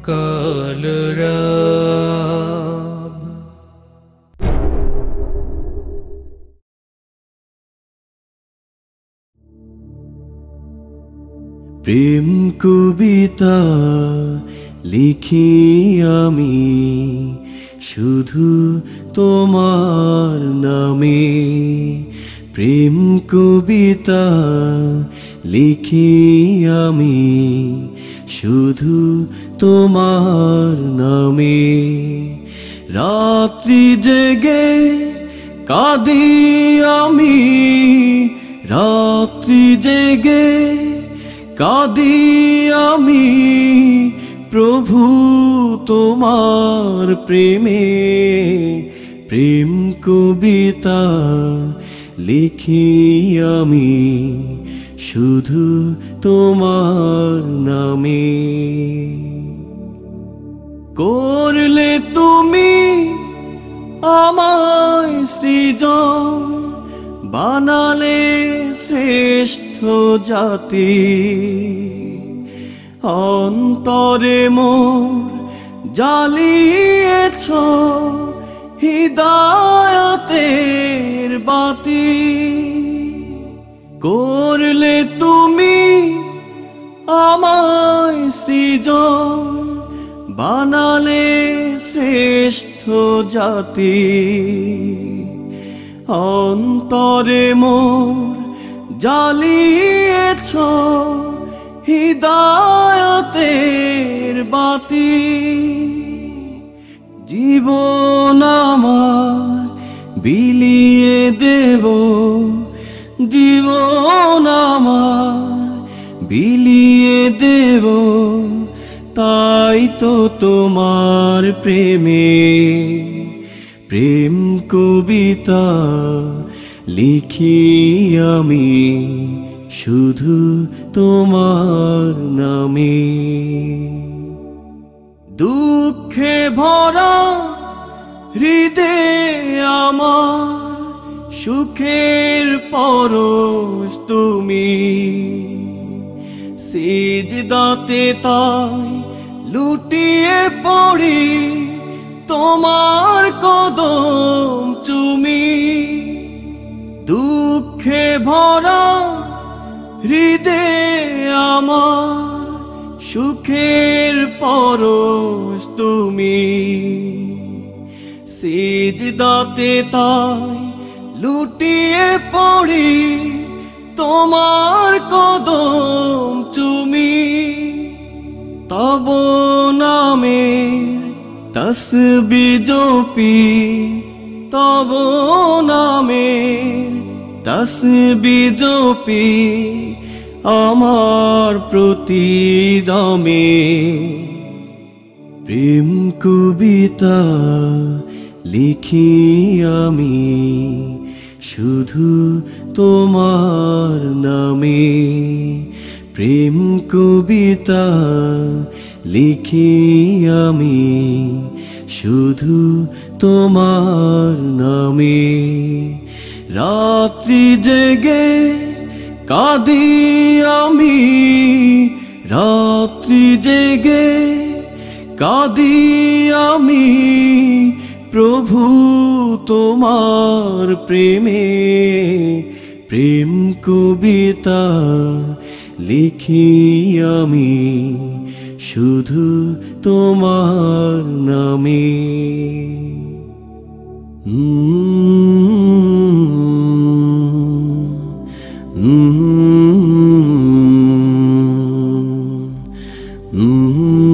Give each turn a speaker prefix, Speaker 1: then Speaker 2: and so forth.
Speaker 1: কালরাব
Speaker 2: প্রেম কবিতা লিখি আমি শুধু তোমার নামে। প্রেম কবিতা লিখি আমি শুধু তোমার নামে। রাত্রি জেগে কাঁদি আমি, রাত্রি জেগে কাঁদি আমি প্রভু তোমার প্রেমে। প্রেম কবিতা লিখি আমি শুধু তোমার নামে। করলে তুমি আমায় সৃজন, বানালে শ্রেষ্ঠ জাতি। অন্তরে মোর জ্বালিয়েছ হিদায়াতের বাতি। করলে তুমি আমায় সৃজন, বানালে শ্রেষ্ঠ জাতি। অন্তরে মোর জ্বালিয়েছ হিদায়াতের বাতি। জীবন আমার বিলিয়ে দেব, জীবন আমার বিলিয়ে দেব, তাই তো তোমার প্রেমে। প্রেম কবিতা লিখি আমি শুধু তোমার নামে। দুঃখে ভরা হৃদয়ে আমার সুখের পরশ তুমি। সিজদাতে তাই লুটিয়ে পড়ি তোমার কদম চুমি। দুঃখে ভরা হৃদয়ে আমার সুখের পরশ তুমি। সিজদাতে তাই লুটিয়ে পড়ি তোমার কদম চুমি। তব নামের তসবিহ জপি, তব নামের তসবিহ জপি আমার প্রতিদমে। প্রেম কবিতা লিখি আমি শুধু তোমার নামে। প্রেম কবিতা লিখি আমি শুধু তোমার নামে। রাত্রি জেগে কাঁদি আমি, রাত্রি জেগে কাঁদি আমি প্রভু তোমার প্রেমে। প্রেম কবিতা লিখি আমি শুধু তোমার নামে। Mm-hmm.